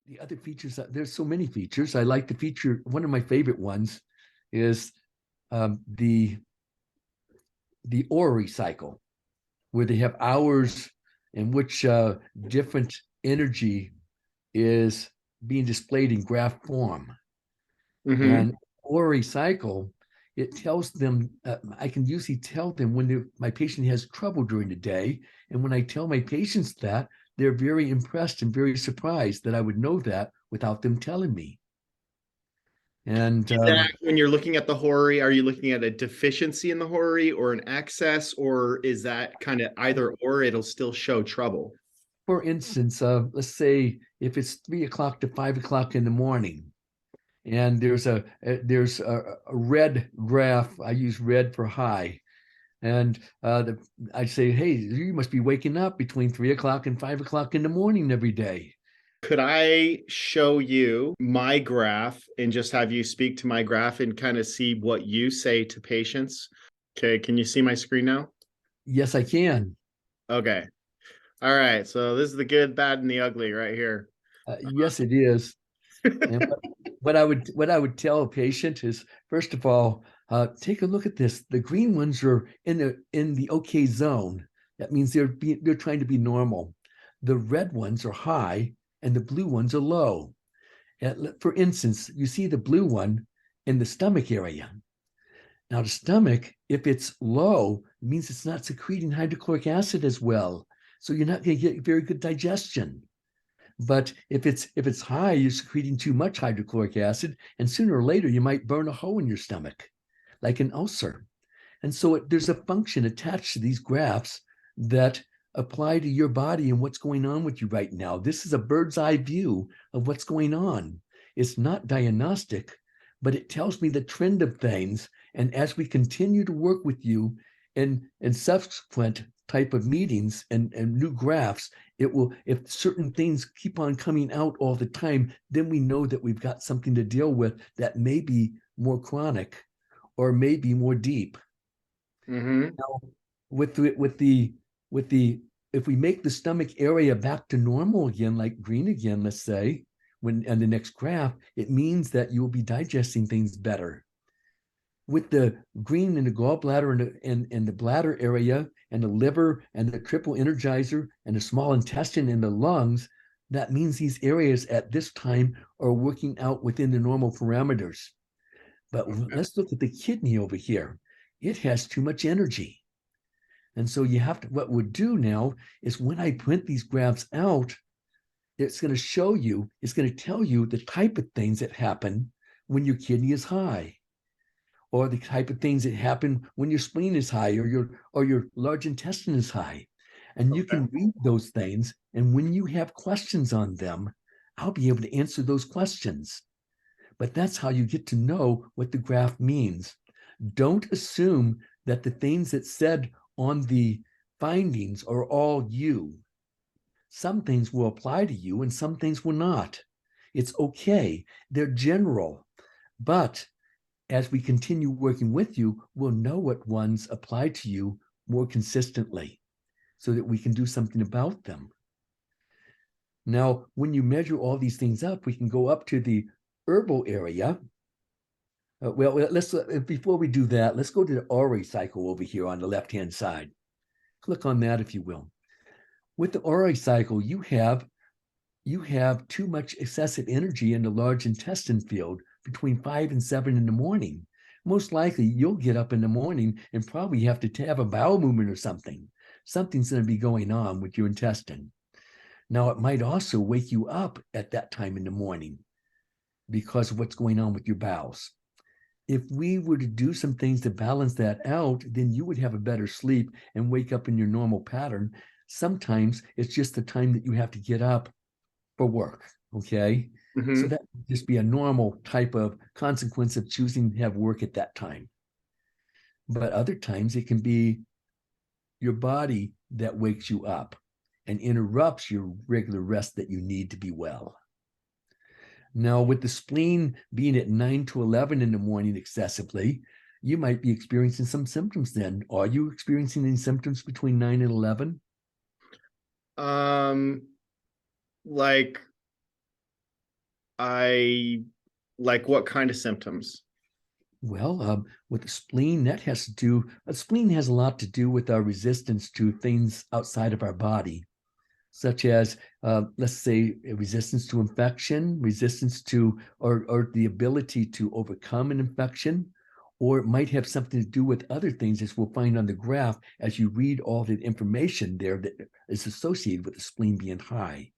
the other features, there's so many features. I like the feature, one of my favorite ones is um, the the orrery cycle, where they have hours in which different energy is being displayed in graph form. Hmm. And orrery cycle, it tells them, I can usually tell them when my patient has trouble during the day. And when I tell my patients that, they're very impressed and very surprised that I would know that without them telling me. And Is that when you're looking at the Hori, are you looking at a deficiency in the Hori or an excess, or is that kind of either or it'll still show trouble? for instance, let's say if it's 3 o'clock to 5 o'clock in the morning, and there's a red graph. I use red for high, and I say, hey, you must be waking up between 3 o'clock and 5 o'clock in the morning every day. Could I show you my graph and just have you speak to my graph and kind of see what you say to patients? Okay, can you see my screen now? Yes, I can. Okay. All right. So this is the good, bad, and the ugly right here. Yes, it is. And what I would tell a patient is, first of all, take a look at this. The green ones are in the okay zone. That means they're trying to be normal. The red ones are high, and the blue ones are low. For instance, you see the blue one in the stomach area. Now, the stomach, if it's low, means it's not secreting hydrochloric acid as well. So you're not going to get very good digestion. But if it's high, you're secreting too much hydrochloric acid, and sooner or later you might burn a hole in your stomach, like an ulcer. And so there's a function attached to these graphs that apply to your body and what's going on with you right now. This is a bird's eye view of what's going on. It's not diagnostic, but it tells me the trend of things. And as we continue to work with you in subsequent type of meetings and new graphs, it will, if certain things keep on coming out all the time, then we know that we've got something to deal with that may be more chronic or maybe more deep. Mm-hmm. Now, with the if we make the stomach area back to normal again, like green again, let's say, when on the next graph, it means that you will be digesting things better. With the green in the gallbladder and the bladder area and the liver and the triple energizer and the small intestine and the lungs, that means these areas at this time are working out within the normal parameters. But let's look at the kidney over here. It has too much energy. And so you have to, what we'll do now is when I print these graphs out, it's going to show you, it's going to tell you the type of things that happen when your kidney is high, or the type of things that happen when your spleen is high or your large intestine is high. And you Okay. can read those things. And when you have questions on them, I'll be able to answer those questions. But that's how you get to know what the graph means. Don't assume that the things that said on the findings are all you. Some things will apply to you and some things will not. It's okay. They're general. But as we continue working with you, we'll know what ones apply to you more consistently so that we can do something about them. Now, when you measure all these things up, we can go up to the herbal area. Well, let's before we do that, let's go to the Ori cycle over here on the left-hand side. Click on that if you will. With the Ori cycle, you have too much excessive energy in the large intestine field between 5 and 7 in the morning. Most likely, you'll get up in the morning and probably have to have a bowel movement or something. Something's going to be going on with your intestine. Now, it might also wake you up at that time in the morning because of what's going on with your bowels. If we were to do some things to balance that out, then you would have a better sleep and wake up in your normal pattern. Sometimes it's just the time that you have to get up for work. Okay. So Mm-hmm. that would just be a normal type of consequence of choosing to have work at that time. But other times it can be your body that wakes you up and interrupts your regular rest that you need to be well. Now, with the spleen being at 9 to 11 in the morning excessively, you might be experiencing some symptoms then. Are you experiencing any symptoms between 9 and 11? Um, like I like what kind of symptoms? Well, with the spleen, that has to do, a spleen has a lot to do with our resistance to things outside of our body, such as, let's say, a resistance to infection, resistance to, or the ability to overcome an infection, or it might have something to do with other things, as we'll find on the graph as you read all the information there that is associated with the spleen being high.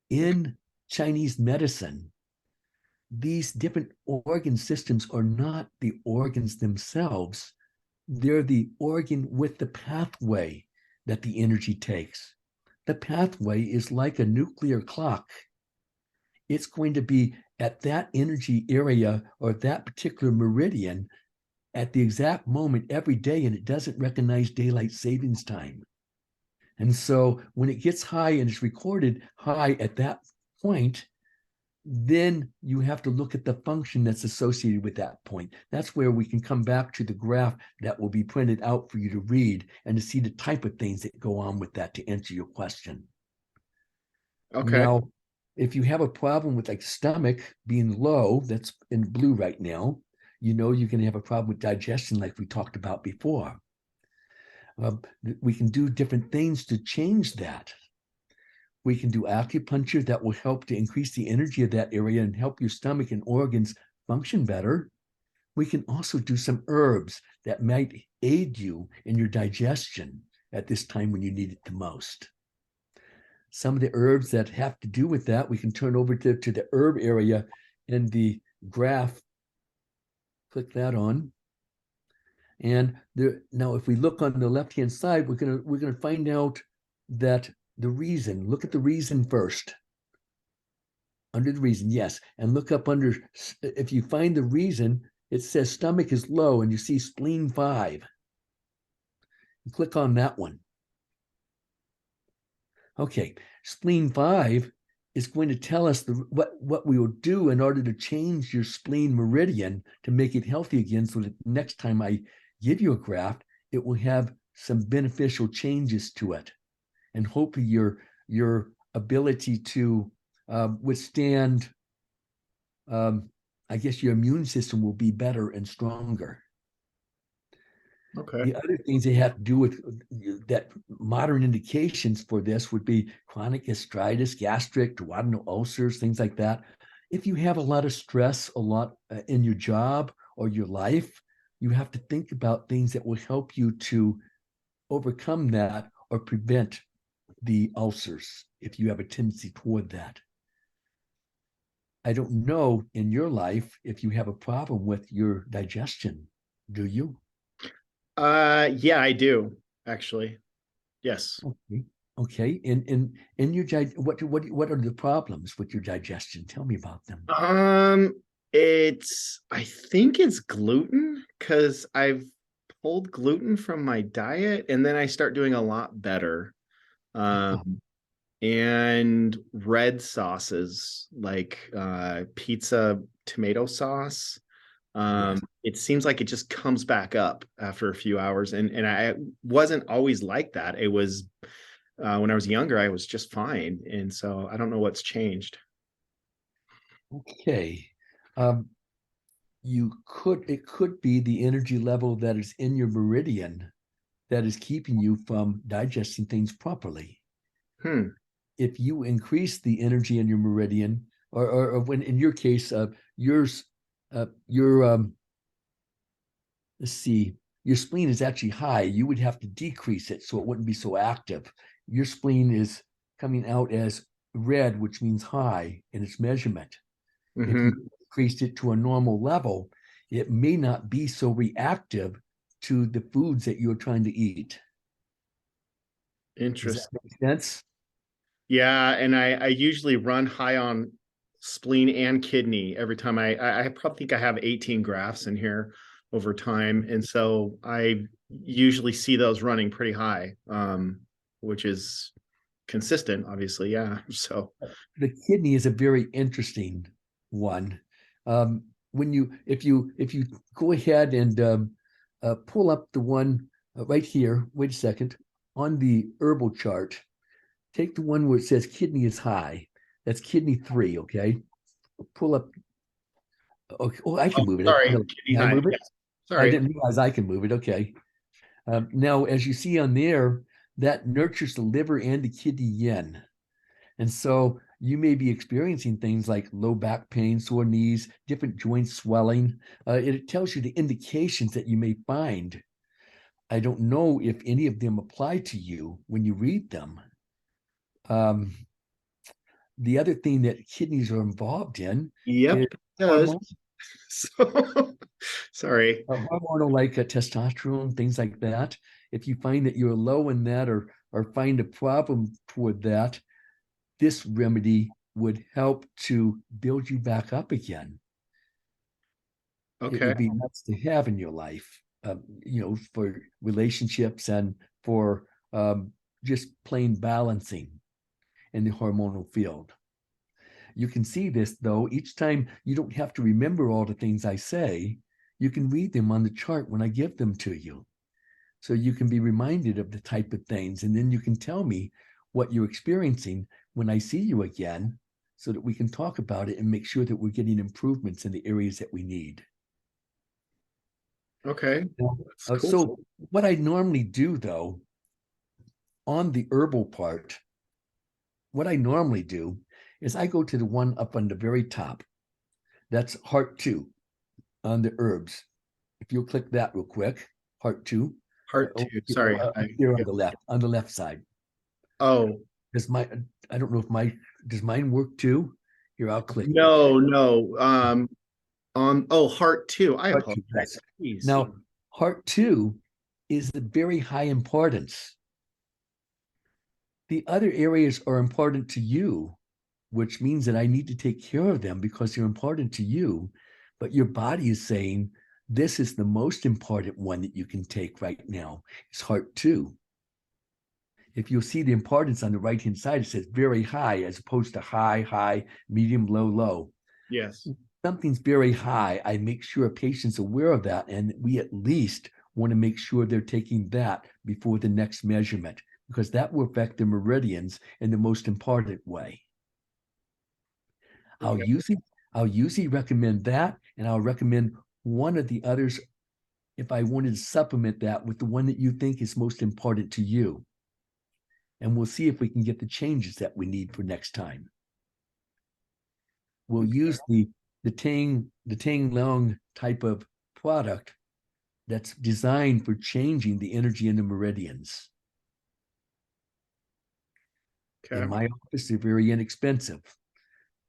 In Chinese medicine, these different organ systems are not the organs themselves. They're the organ with the pathway that the energy takes. The pathway is like a nuclear clock. It's going to be at that energy area or that particular meridian at the exact moment every day, and it doesn't recognize daylight savings time. And so when it gets high and it's recorded high at that point, then you have to look at the function that's associated with that point. That's where we can come back to the graph that will be printed out for you to read and to see the type of things that go on with that to answer your question. Okay. Now, if you have a problem with like stomach being low, that's in blue right now, you know you're going to have a problem with digestion like we talked about before. We can do different things to change that. We can do acupuncture that will help to increase the energy of that area and help your stomach and organs function better. We can also do some herbs that might aid you in your digestion at this time when you need it the most. Some of the herbs that have to do with that, we can turn over to the herb area in the graph. Click that on. And there, now if we look on the left-hand side, we're gonna find out that the reason, look at the reason first. Under the reason, yes. And look up under, if you find the reason, it says stomach is low and you see spleen 5. You click on that one. Okay, spleen 5 is going to tell us what we will do in order to change your spleen meridian to make it healthy again, so that next time I give you a graft, it will have some beneficial changes to it. And hopefully your ability to withstand, I guess your immune system will be better and stronger. Okay. The other things they have to do with that modern indications for this would be chronic gastritis, gastric, duodenal ulcers, things like that. If you have a lot of stress, a lot in your job or your life, you have to think about things that will help you to overcome that or prevent the ulcers if you have a tendency toward that. I don't know in your life if you have a problem with your digestion. Do you? Yeah, I do actually. Yes. Okay. Okay. In your what are the problems with your digestion? Tell me about them. It's I think it's gluten because I've pulled gluten from my diet and then I start doing a lot better. Oh, And red sauces like pizza tomato sauce. yes. It seems like it just comes back up after a few hours, and I wasn't always like that. It was when I was younger, I was just fine, and so I don't know what's changed. Okay. Um, it could be the energy level that is in your meridian that is keeping you from digesting things properly. Hmm. If you increase the energy in your meridian, or when in your case, yours, your let's see, your spleen is actually high, you would have to decrease it so it wouldn't be so active. Your spleen is coming out as red, which means high in its measurement. If Hmm. you increased it to a normal level, it may not be so reactive to the foods that you're trying to eat. Does that Interesting. make sense? Yeah, and I usually run high on spleen and kidney every time I probably think I have 18 grafts in here over time, and so I usually see those running pretty high, which is consistent, obviously. Yeah. So The kidney is a very interesting one. When you if you go ahead and pull up the one right here, wait a second, on the herbal chart, take the one where it says kidney is high. That's kidney 3, okay? pull up. Okay, oh, I Oh, can move it. sorry, Can kidney I hind. move it? Yes. I Sorry. didn't realize I can move it. Okay. Now, as you see on there, that nurtures the liver and the kidney yin. And so you may be experiencing things like low back pain, sore knees, different joint swelling. It tells you the indications that you may find. I don't know if any of them apply to you when you read them. Um, the other thing that kidneys are involved in Yep, is it does. hormone, So, sorry. hormonal like testosterone, things like that. If you find that you're low in that or find a problem toward that, this remedy would help to build you back up again. It Okay. would be nuts to have in your life, for relationships and for just plain balancing in the hormonal field. You can see this though, each time you don't have to remember all the things I say, you can read them on the chart when I give them to you. So you can be reminded of the type of things, and then you can tell me what you're experiencing when I see you again so that we can talk about it and make sure that we're getting improvements in the areas that we need. Okay. Now, That's cool. so what I normally do though, on the herbal part, what I normally do is I go to the one up on the very top. That's heart 2 on the herbs. If you'll click that real quick, heart 2. Part two. Sorry. Here Yeah. on the left side. Oh, Does my I don't know if does mine work too? Here, I'll click it. no, no. Heart two. I Heart 2, apologize. yes. Jeez. Now, heart 2 is the very high importance. The other areas are important to you, which means that I need to take care of them because they're important to you. But your body is saying, this is the most important one that you can take right now. It's heart 2. If you'll see the importance on the right-hand side, it says very high as opposed to high, high, medium, low, low. Yes. Something's very high. I make sure a patient's aware of that. And we at least want to make sure they're taking that before the next measurement, because that will affect the meridians in the most important way. Okay. I'll usually recommend that, and I'll recommend one of the others if I wanted to supplement that with the one that you think is most important to you. And we'll see if we can get the changes that we need for next time. We'll use the Tang Long type of product that's designed for changing the energy in the meridians. Okay. In my office, they're very inexpensive.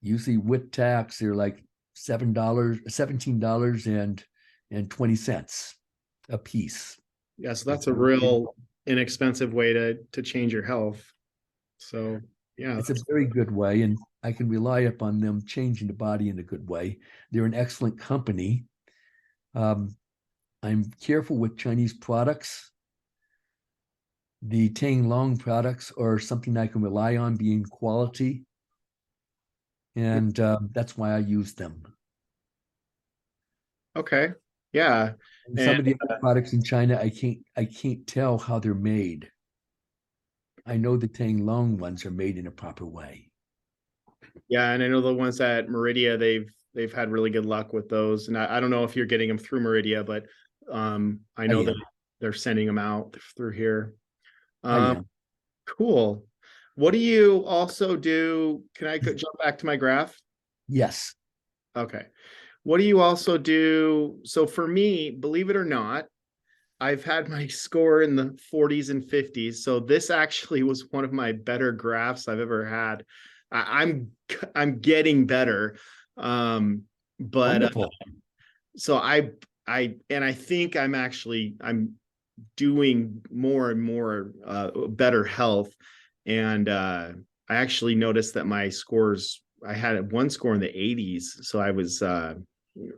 Usually with tax, they're like $17.20 a piece. Yeah, so that's a real inexpensive way to change your health. So yeah, It's a very good way, and I can rely upon them changing the body in a good way. They're an excellent company. I'm careful with Chinese products. The Tang Long products are something I can rely on being quality, and that's why I use them. okay. Yeah. And And some of the other products in China, I can't tell how they're made. I know the Tang Long ones are made in a proper way. yeah, and I know the ones at Meridia, they've had really good luck with those. And I don't know if you're getting them through Meridia, but I know that they're sending them out through here. I am. Cool. What do you also do? Can I jump back to my graph? Yes. Okay. What do you also do? So for me, believe it or not, I've had my score in the 40s and 50s. So this actually was one of my better graphs I've ever had. I'm getting better. But Wonderful. so I think I'm doing more and more better health. And I actually noticed that my scores, I had one score in the 80s. So I was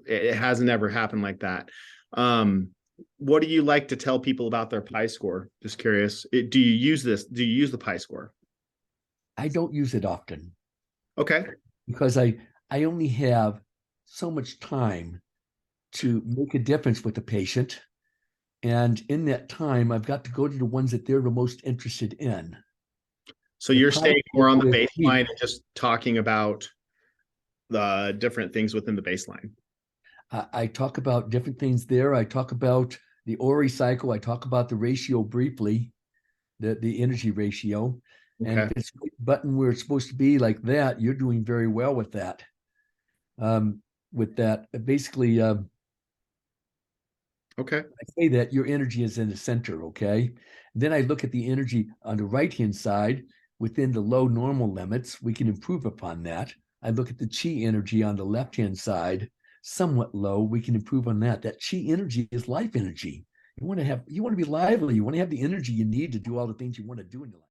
it hasn't ever happened like that. What do you like to tell people about their Pi score? Just curious. Do you use this? Do you use the Pi score? I don't use it often Okay. because I only have so much time to make a difference with the patient. And in that time, I've got to go to the ones that they're the most interested in. So you're staying more on the baseline and just talking about different things within the baseline. I talk about different things there. I talk about the Ori cycle. I talk about the ratio briefly, the energy ratio. And Okay. if it's button where it's supposed to be like that, you're doing very well with that. Basically, Okay. I say that your energy is in the center, okay? Then I look at the energy on the right-hand side within the low normal limits. We can improve upon that. I look at the chi energy on the left-hand side, somewhat low. We can improve on that. That chi energy is life energy. You want to be lively. You want to have the energy you need to do all the things you want to do in your life.